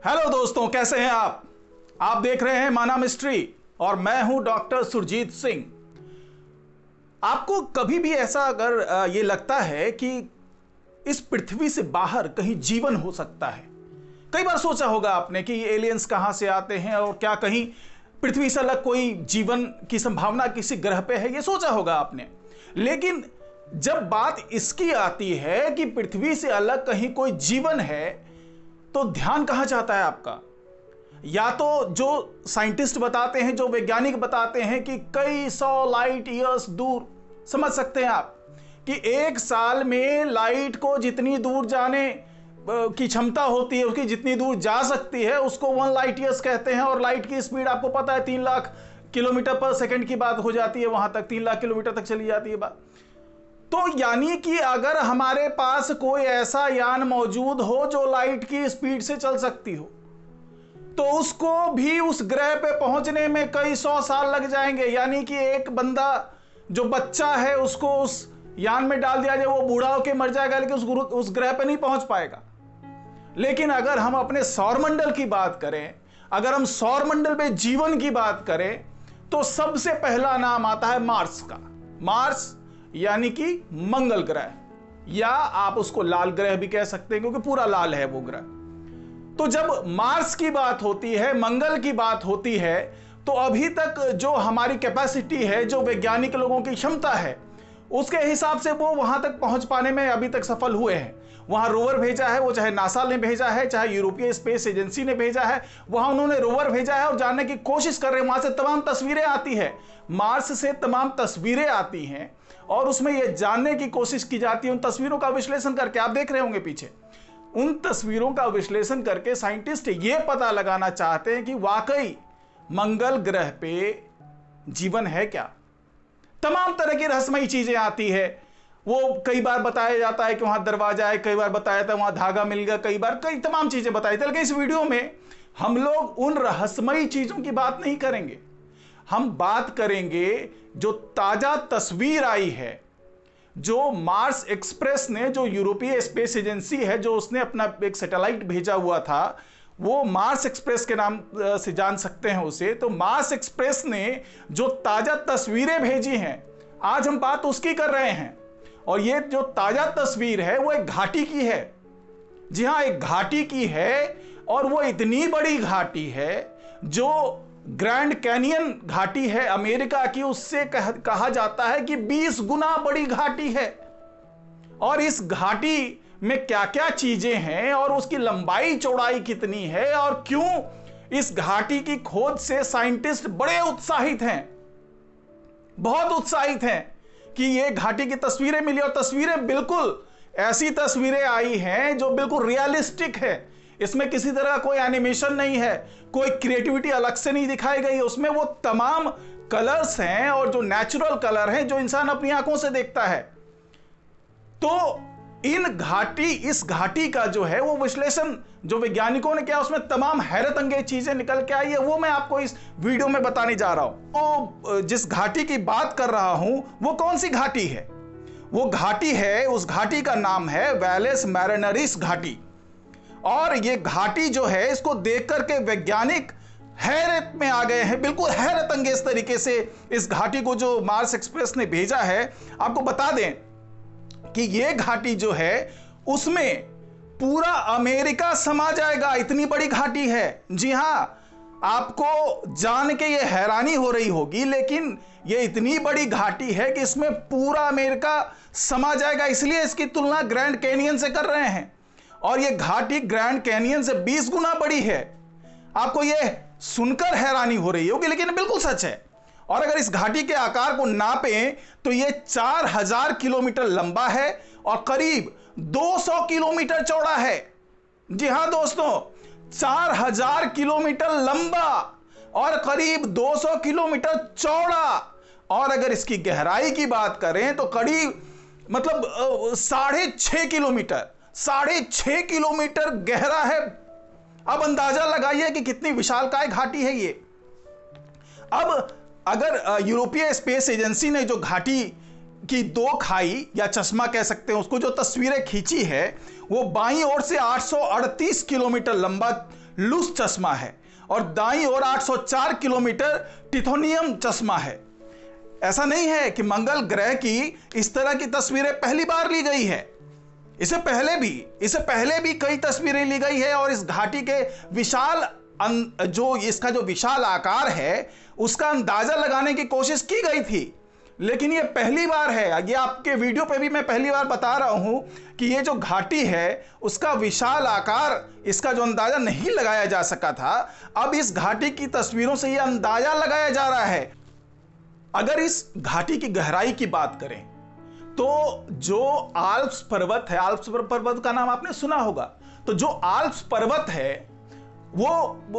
Hello दोस्तों, कैसे हैं आप देख रहे हैं माना मिस्ट्री और मैं हूं डॉक्टर सुरजीत सिंह। आपको कभी भी ऐसा अगर ये लगता है कि इस पृथ्वी से बाहर कहीं जीवन हो सकता है, कई बार सोचा होगा आपने कि ये एलियंस कहां से आते हैं और क्या कहीं पृथ्वी से अलग कोई जीवन की संभावना किसी ग्रह पे है, ये सोचा होगा आपने। लेकिन जब बात इसकी आती है कि पृथ्वी से अलग कहीं कोई जीवन है, तो ध्यान कहां जाता है आपका? या तो जो साइंटिस्ट बताते हैं, जो वैज्ञानिक बताते हैं कि कई 100 लाइट ईयर्स दूर, समझ सकते हैं आप कि एक साल में लाइट को जितनी दूर जाने की क्षमता होती है, उसकी जितनी दूर जा सकती है, उसको 1 लाइट ईयर्स कहते हैं। और लाइट की स्पीड आपको पता है 3 लाख किलोमीटर पर सेकंड की बात हो जाती है, वहां तक 3 लाख किलोमीटर तक चली जाती है बात। तो यानी कि अगर हमारे पास कोई ऐसा यान मौजूद हो जो लाइट की स्पीड से चल सकती हो, तो उसको भी उस ग्रह पे पहुंचने में कई 100 साल लग जाएंगे। यानी कि एक बंदा जो बच्चा है उसको उस यान में डाल दिया जाए, वो बूढ़ा होकर मर जाएगा, लेकिन उस ग्रह पे नहीं पहुंच पाएगा। लेकिन अगर हम अपने सौरमंडल की बात करें, अगर हम सौरमंडल पे जीवन की बात करें, तो सबसे पहला नाम आता है मार्स का। मार्स यानी कि मंगल ग्रह, या आप उसको लाल ग्रह भी कह सकते हैं क्योंकि पूरा लाल है वो ग्रह। तो जब मार्स की बात होती है, मंगल की बात होती है, तो अभी तक जो हमारी कैपेसिटी है, जो वैज्ञानिक लोगों की क्षमता है, उसके हिसाब से वो वहां तक पहुंच पाने में अभी तक सफल हुए हैं। वहां रोवर भेजा है, वो चाहे नासा ने भेजा है, चाहे यूरोपीय स्पेस एजेंसी ने भेजा है, वहां उन्होंने रोवर भेजा है और जानने की कोशिश कर रहे हैं। वहां से तमाम तस्वीरें आती है, मार्स से तमाम तस्वीरें आती हैं और उसमें यह जानने की कोशिश की जाती है, उन तस्वीरों का विश्लेषण करके। आप देख रहे होंगे पीछे, उन तस्वीरों का विश्लेषण करके साइंटिस्ट यह पता लगाना चाहते हैं कि वाकई मंगल ग्रह पे जीवन है क्या। तमाम तरह की रहस्यमयी चीजें आती है। वो कई बार बताया जाता है कि वहां दरवाजा है, कई बार बताया था वहां धागा मिल गया, कई बार कई तमाम चीजें बताई थी। लेकिन इस वीडियो में हम लोग उन रहस्यमयी चीजों की बात नहीं करेंगे। हम बात करेंगे जो ताजा तस्वीर आई है, जो मार्स एक्सप्रेस ने, जो यूरोपीय स्पेस एजेंसी है, जो उसने अपना एक सैटेलाइट भेजा हुआ था, वो मार्स एक्सप्रेस के नाम से जान सकते हैं उसे। तो मार्स एक्सप्रेस ने जो ताजा तस्वीरें भेजी हैं, आज हम बात उसकी कर रहे हैं। और ये जो ताजा तस्वीर है वो एक घाटी की है। जी हां, एक घाटी की है, और वो इतनी बड़ी घाटी है जो ग्रैंड कैनियन घाटी है अमेरिका की, उससे कहा जाता है कि 20 गुना बड़ी घाटी है। और इस घाटी में क्या क्या चीजें हैं और उसकी लंबाई चौड़ाई कितनी है और क्यों, इस घाटी की खोज से साइंटिस्ट बड़े उत्साहित हैं, बहुत उत्साहित हैं कि ये घाटी की तस्वीरें मिली। और तस्वीरें बिल्कुल ऐसी तस्वीरें आई हैं जो बिल्कुल रियलिस्टिक है। इसमें किसी तरह का कोई एनिमेशन नहीं है, कोई क्रिएटिविटी अलग से नहीं दिखाई गई है। उसमें वो तमाम कलर्स हैं और जो नेचुरल कलर हैं जो इंसान अपनी आंखों से देखता है। तो इस घाटी का जो है वो विश्लेषण जो वैज्ञानिकों ने किया, उसमें तमाम हैरत अंगेज चीजें निकल के आई है, वो मैं आपको इस वीडियो में बताने जा रहा हूं। तो जिस घाटी की बात कर रहा हूं वो कौन सी घाटी है? वो घाटी है, उस घाटी का नाम है वैलेस मैरिनरिस घाटी। और ये घाटी जो है, इसको देख करके वैज्ञानिक हैरत में आ गए हैं, बिल्कुल हैरत अंगेज तरीके से। इस घाटी को जो मार्स एक्सप्रेस ने भेजा है, आपको बता दें कि ये घाटी जो है उसमें पूरा अमेरिका समा जाएगा, इतनी बड़ी घाटी है। जी हां, आपको जान के ये हैरानी हो रही होगी, लेकिन ये इतनी बड़ी घाटी है कि इसमें पूरा अमेरिका समा जाएगा। इसलिए इसकी तुलना ग्रैंड कैनियन से कर रहे हैं। और ये घाटी ग्रैंड कैनियन से 20 गुना बड़ी है। आपको ये सुनकर हैरानी हो रही होगी, लेकिन बिल्कुल सच है। और अगर इस घाटी के आकार को नापें तो ये 4000 किलोमीटर लंबा है और करीब 200 किलोमीटर चौड़ा है। जी हां दोस्तों, 4000 किलोमीटर लंबा और करीब 200 किलोमीटर चौड़ा। और अगर इसकी गहराई की बात करें तो करीब 6.5 किलोमीटर गहरा है। अब अंदाजा लगाइए कि कितनी विशालकाय घाटी है ये। अब अगर यूरोपीय स्पेस एजेंसी ने जो घाटी की 2 खाई या चश्मा कह सकते हैं उसको, जो तस्वीरें खींची है, वो बाईं ओर से 838 किलोमीटर लंबा लूस चश्मा है और दाईं ओर 804 किलोमीटर टिथोनियम चश्मा है। ऐसा नहीं है कि मंगल ग्रह की इस तरह की तस्वीरें पहली बार ली गई है। इससे पहले भी कई तस्वीरें ली गई है और इस घाटी के विशाल जो इसका जो विशाल आकार है उसका अंदाजा लगाने की कोशिश की गई थी, लेकिन ये पहली बार है। ये आपके वीडियो पे भी मैं पहली बार बता रहा हूं कि ये जो घाटी है उसका विशाल आकार, इसका जो अंदाजा नहीं लगाया जा सका था, अब इस घाटी की तस्वीरों से ये अंदाजा लगाया जा रहा है। अगर इस घाटी की गहराई की बात करें तो जो आल्प्स पर्वत है, आल्प्स पर्वत का नाम आपने सुना होगा, तो जो आल्प्स पर्वत है वो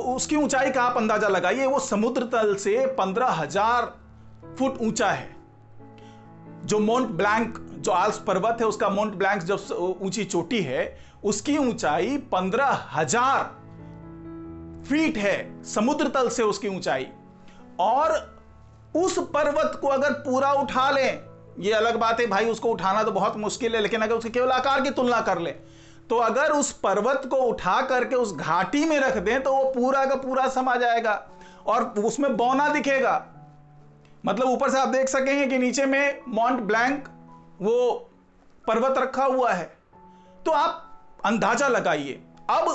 उसकी ऊंचाई का आप अंदाजा लगाइए, वो समुद्र तल से 15,000 फुट ऊंचा है। जो माउंट ब्लैंक, जो आल्प्स पर्वत है उसका माउंट ब्लैंक जो ऊंची चोटी है उसकी ऊंचाई 15,000 फीट है, समुद्र तल से उसकी ऊंचाई। और उस पर्वत को अगर पूरा उठा लें, ये अलग बात है भाई, उसको उठाना तो बहुत मुश्किल है, लेकिन अगर उसके केवल आकार की तुलना कर लें तो अगर उस पर्वत को उठा करके उस घाटी में रख दें तो वो पूरा का पूरा समा जाएगा और उसमें बौना दिखेगा। मतलब ऊपर से आप देख सकेंगे कि नीचे में माउंट ब्लैंक वो पर्वत रखा हुआ है। तो आप अंदाजा लगाइए। अब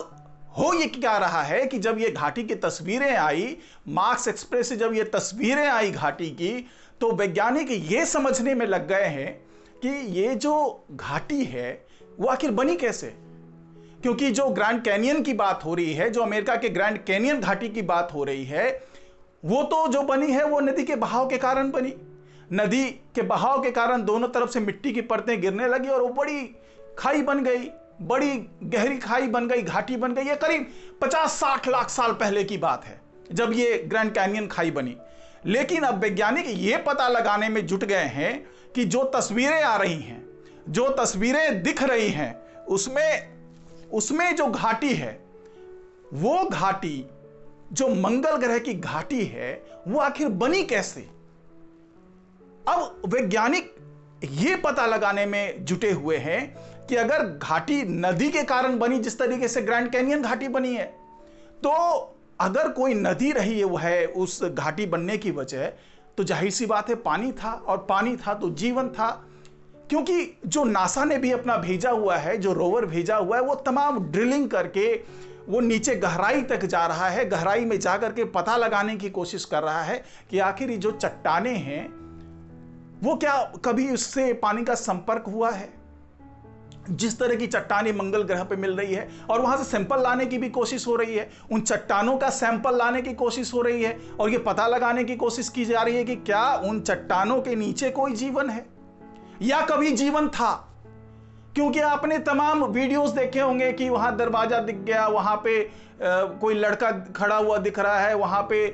हो ये क्या रहा है कि जब ये घाटी की तस्वीरें आई, मार्स एक्सप्रेस से जब ये तस्वीरें आई घाटी की, तो वैज्ञानिक ये समझने में लग गए हैं कि ये जो घाटी है वो आखिर बनी कैसे। क्योंकि जो ग्रैंड कैनियन की बात हो रही है, जो अमेरिका के ग्रैंड कैनियन घाटी की बात हो रही है, वो तो जो बनी है वो नदी के बहाव के कारण बनी। नदी के बहाव के कारण दोनों तरफ से मिट्टी की परतें गिरने लगी और वो बड़ी खाई बन गई, बड़ी गहरी खाई बन गई, घाटी बन गई। ये करीब 50-60 लाख साल पहले की बात है जब ये ग्रैंड कैनियन खाई बनी। लेकिन अब वैज्ञानिक ये पता लगाने में जुट गए हैं कि जो तस्वीरें आ रही हैं, जो तस्वीरें दिख रही हैं, उसमें जो घाटी है, वो घाटी जो मंगल ग्रह की घाटी है वो आखिर बनी कैसे। अब वैज्ञानिक ये पता लगाने में जुटे हुए हैं कि अगर घाटी नदी के कारण बनी, जिस तरीके से ग्रैंड कैनियन घाटी बनी है, तो अगर कोई नदी रही है उस घाटी बनने की वजह, तो जाहिर सी बात है पानी था, और पानी था तो जीवन था। क्योंकि जो नासा ने भी अपना भेजा हुआ है, जो रोवर भेजा हुआ है, वो तमाम ड्रिलिंग करके वो नीचे गहराई तक जा रहा है, गहराई में जाकर के पता लगाने की कोशिश कर रहा है कि आखिर ये जो चट्टाने हैं वो क्या कभी उससे पानी का संपर्क हुआ है। जिस तरह की चट्टानें मंगल ग्रह पे मिल रही है और वहां से सैंपल लाने की भी कोशिश हो रही है, उन चट्टानों का सैंपल लाने की कोशिश हो रही है और ये पता लगाने की कोशिश की जा रही है कि क्या उन चट्टानों के नीचे कोई जीवन है या कभी जीवन था। क्योंकि आपने तमाम वीडियोस देखे होंगे कि वहां दरवाजा दिख गया, वहां पे कोई लड़का खड़ा हुआ दिख रहा है, वहां पे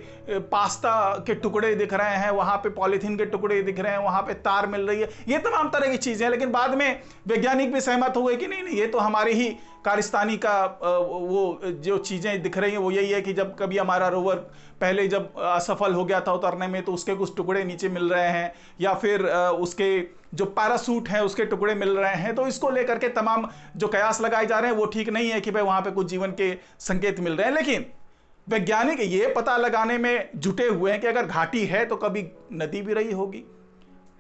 पास्ता के टुकड़े दिख रहे हैं, वहां पे पॉलीथीन के टुकड़े दिख रहे हैं, वहां पे तार मिल रही है, ये तमाम तरह की चीजें हैं। लेकिन बाद में वैज्ञानिक भी सहमत हो गए कि नहीं, ये तो हमारे ही कारिस्तानी का वो जो चीजें दिख रही हैं वो यही है कि जब कभी हमारा रोवर पहले जब असफल हो गया था उतरने में तो उसके कुछ टुकड़े नीचे मिल रहे हैं, या फिर उसके जो पैरासूट हैं उसके टुकड़े मिल रहे हैं। तो इसको लेकर के तमाम जो कयास लगाए जा रहे हैं वो ठीक नहीं है कि भाई वहां पे कुछ जीवन के संकेत मिल रहे हैं। लेकिन वैज्ञानिक ये पता लगाने में जुटे हुए हैं कि अगर घाटी है तो कभी नदी भी रही होगी।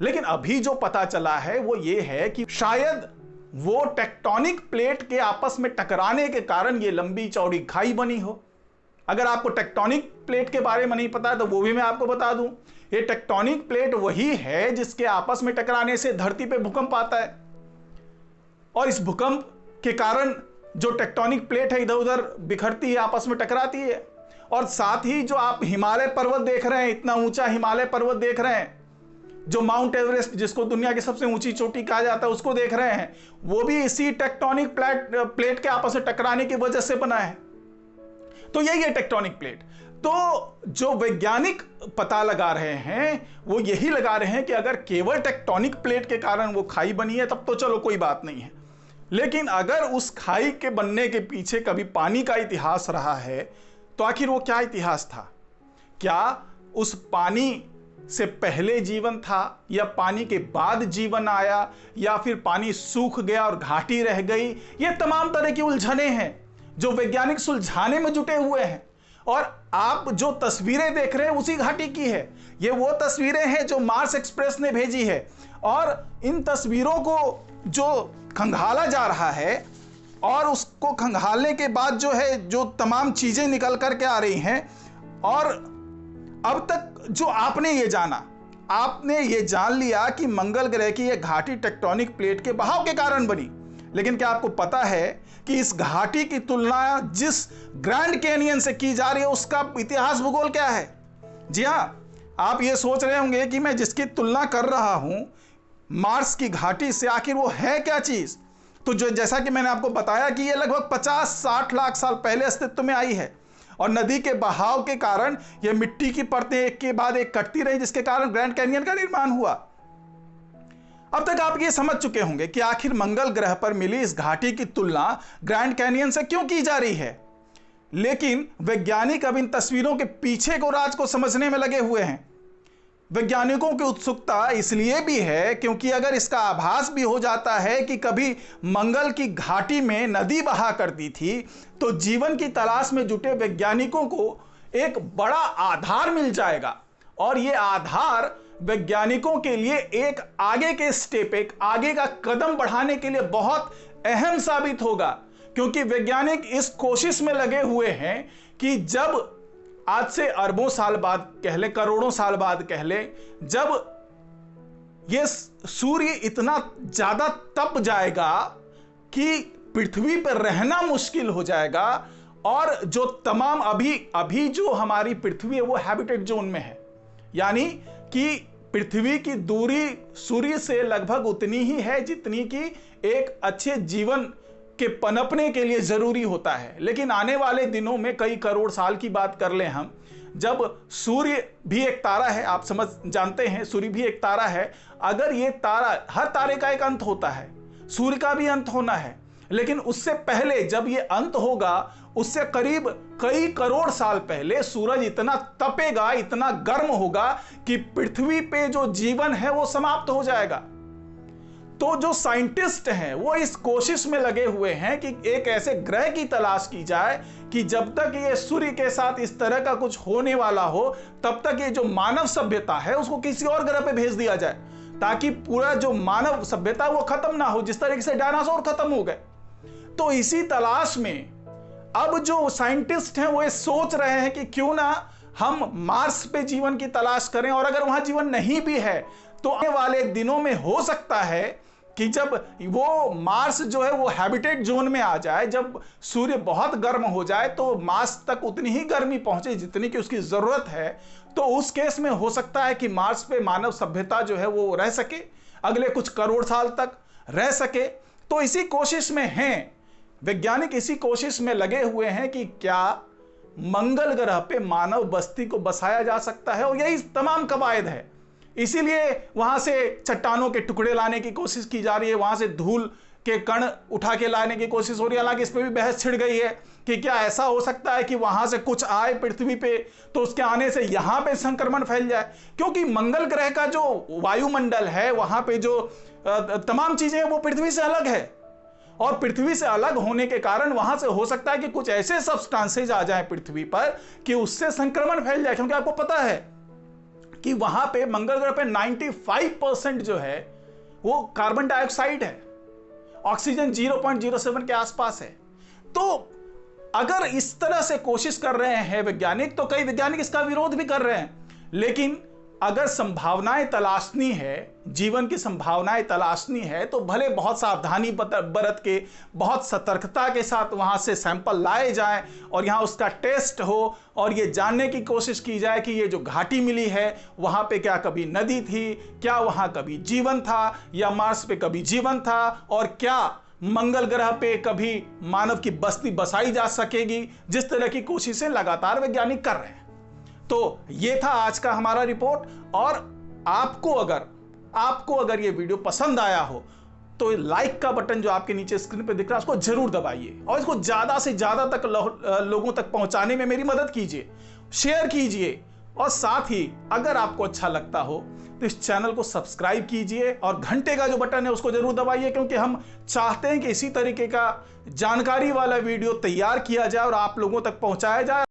लेकिन अभी जो पता चला है वो ये है कि शायद वो टेक्टोनिक प्लेट के आपस में टकराने के कारण ये लंबी चौड़ी खाई बनी हो। अगर आपको टेक्टोनिक प्लेट के बारे में नहीं पता है तो वो भी मैं आपको बता दूं, ये टेक्टोनिक प्लेट वही है जिसके आपस में टकराने से धरती पे भूकंप आता है, और इस भूकंप के कारण जो टेक्टोनिक प्लेट है इधर उधर बिखरती है, आपस में टकराती है। और साथ ही जो आप हिमालय पर्वत देख रहे हैं, इतना ऊंचा हिमालय पर्वत देख रहे हैं, जो माउंट एवरेस्ट जिसको दुनिया की सबसे ऊंची चोटी कहा जाता है उसको देख रहे हैं, वो भी इसी टेक्टोनिक प्लेट के आपस में टकराने की वजह से बना है। तो यही है टेक्टोनिक प्लेट। तो जो वैज्ञानिक पता लगा रहे हैं वो यही लगा रहे हैं कि अगर केवल टेक्टोनिक प्लेट के कारण वो खाई बनी है तब तो चलो कोई बात नहीं है, लेकिन अगर उस खाई के बनने के पीछे कभी पानी का इतिहास रहा है तो आखिर वो क्या इतिहास था। क्या उस पानी से पहले जीवन था, या पानी के बाद जीवन आया, या फिर पानी सूख गया और घाटी रह गई। ये तमाम तरह की उलझनें हैं। जो वैज्ञानिक सुलझाने में जुटे हुए हैं। और आप जो तस्वीरें देख रहे हैं उसी घाटी की है। ये वो तस्वीरें हैं जो मार्स एक्सप्रेस ने भेजी है, और इन तस्वीरों को जो खंगाला जा रहा है और उसको खंगालने के बाद जो है जो तमाम चीजें निकल करके आ रही हैं, और अब तक जो आपने ये जान लिया कि मंगल ग्रह की यह घाटी टेक्टोनिक प्लेट के बहाव के कारण बनी। लेकिन क्या आपको पता है कि इस घाटी की तुलना जिस ग्रैंड कैनियन से की जा रही है उसका इतिहास भूगोल क्या है? जी हां, आप ये सोच रहे होंगे कि मैं जिसकी तुलना कर रहा हूं मार्स की घाटी से, आखिर वो है क्या चीज? तो जो जैसा कि मैंने आपको बताया कि ये लगभग 50-60 लाख साल पहले अस्तित्व में आई है, और नदी के बहाव के कारण ये मिट्टी की परतें एक के बाद एक कटती रही, जिसके कारण ग्रैंड कैनियन का निर्माण हुआ। अब तक आप ये समझ चुके होंगे कि आखिर मंगल ग्रह पर मिली इस घाटी की तुलना ग्रैंड कैनियन से क्यों की जा रही है। लेकिन वैज्ञानिक अब इन तस्वीरों के पीछे को राज को समझने में लगे हुए हैं। वैज्ञानिकों की उत्सुकता इसलिए भी है क्योंकि अगर इसका आभास भी हो जाता है कि कभी मंगल की घाटी में नदी बहा करती थी, तो जीवन की तलाश में जुटे वैज्ञानिकों को एक बड़ा आधार मिल जाएगा, और यह आधार वैज्ञानिकों के लिए एक आगे के स्टेप, एक आगे का कदम बढ़ाने के लिए बहुत अहम साबित होगा। क्योंकि वैज्ञानिक इस कोशिश में लगे हुए हैं कि जब आज से अरबों साल बाद कह ले, करोड़ों साल बाद कह ले, जब ये सूर्य इतना ज्यादा तप जाएगा कि पृथ्वी पर रहना मुश्किल हो जाएगा, और जो तमाम अभी जो हमारी पृथ्वी है वो हैबिटेट जोन में है, यानी कि पृथ्वी की दूरी सूर्य से लगभग उतनी ही है जितनी कि एक अच्छे जीवन के पनपने के लिए जरूरी होता है। लेकिन आने वाले दिनों में, कई करोड़ साल की बात कर लें हम, जब सूर्य भी एक तारा है, आप जानते हैं सूर्य भी एक तारा है। अगर ये तारा, हर तारे का एक अंत होता है, सूर्य का भी अंत होना है, लेकिन उससे पहले जब ये अंत होगा, उससे करीब कई करोड़ साल पहले सूरज इतना तपेगा, इतना गर्म होगा कि पृथ्वी पे जो जीवन है वो समाप्त हो जाएगा। तो जो साइंटिस्ट हैं वो इस कोशिश में लगे हुए हैं कि एक ऐसे ग्रह की तलाश की जाए कि जब तक ये सूर्य के साथ इस तरह का कुछ होने वाला हो, तब तक ये जो मानव सभ्यता है उसको किसी और ग्रह पे भेज दिया जाए, ताकि पूरा जो मानव सभ्यता वो खत्म ना हो, जिस तरीके से डायनासोर खत्म हो गए। तो इसी तलाश में अब जो साइंटिस्ट हैं वो ये सोच रहे हैं कि क्यों ना हम मार्स पे जीवन की तलाश करें, और अगर वहां जीवन नहीं भी है तो आने वाले दिनों में हो सकता है कि जब वो मार्स जो है वो हैबिटेट जोन में आ जाए, जब सूर्य बहुत गर्म हो जाए तो मार्स तक उतनी ही गर्मी पहुंचे जितनी कि उसकी जरूरत है, तो उस केस में हो सकता है कि मार्स पे मानव सभ्यता जो है वो रह सके, अगले कुछ करोड़ साल तक रह सके। तो इसी कोशिश में हैं वैज्ञानिक, इसी कोशिश में लगे हुए हैं कि क्या मंगल ग्रह पे मानव बस्ती को बसाया जा सकता है, और यही तमाम कवायद है। इसीलिए वहां से चट्टानों के टुकड़े लाने की कोशिश की जा रही है, वहां से धूल के कण उठा के लाने की कोशिश हो रही है। हालांकि इस पर भी बहस छिड़ गई है कि क्या ऐसा हो सकता है कि वहां से कुछ आए पृथ्वी पे तो उसके आने से यहां पे संक्रमण फैल जाए, क्योंकि मंगल ग्रह का जो वायुमंडल है, वहां पे जो तमाम चीजें हैं वो पृथ्वी से अलग है, और पृथ्वी से अलग होने के कारण वहां से हो सकता है कि कुछ ऐसे सब्सटेंसेज आ जाएं पृथ्वी पर कि उससे संक्रमण फैल जाए। क्योंकि आपको पता है कि वहां पे मंगल ग्रह पे 95% जो है वो कार्बन डाइऑक्साइड है, ऑक्सीजन 0.07 के आसपास है। तो अगर इस तरह से कोशिश कर रहे हैं वैज्ञानिक, तो कई वैज्ञानिक इसका विरोध भी कर रहे हैं। लेकिन अगर संभावनाएं तलाशनी है, जीवन की संभावनाएं तलाशनी है, तो भले बहुत सावधानी बरत के, बहुत सतर्कता के साथ वहां से सैंपल लाए जाएं और यहां उसका टेस्ट हो, और ये जानने की कोशिश की जाए कि ये जो घाटी मिली है वहां पे क्या कभी नदी थी, क्या वहां कभी जीवन था, या मार्स पे कभी जीवन था, और क्या मंगल ग्रह पे कभी मानव की बस्ती बसाई जा सकेगी। जिस तरह की कोशिशें लगातार वैज्ञानिक कर रहे हैं। तो ये था आज का हमारा रिपोर्ट, और आपको अगर ये वीडियो पसंद आया हो तो लाइक का बटन जो आपके नीचे स्क्रीन पे दिख रहा है उसको जरूर दबाइए, और इसको ज्यादा से ज्यादा तक लोगों तक पहुंचाने में मेरी मदद कीजिए, शेयर कीजिए, और साथ ही अगर आपको अच्छा लगता हो तो इस चैनल को सब्सक्राइब कीजिए और घंटे का जो बटन है उसको जरूर दबाइए, क्योंकि हम चाहते हैं कि इसी तरीके का जानकारी वाला वीडियो तैयार किया जाए और आप लोगों तक पहुंचाया जाए।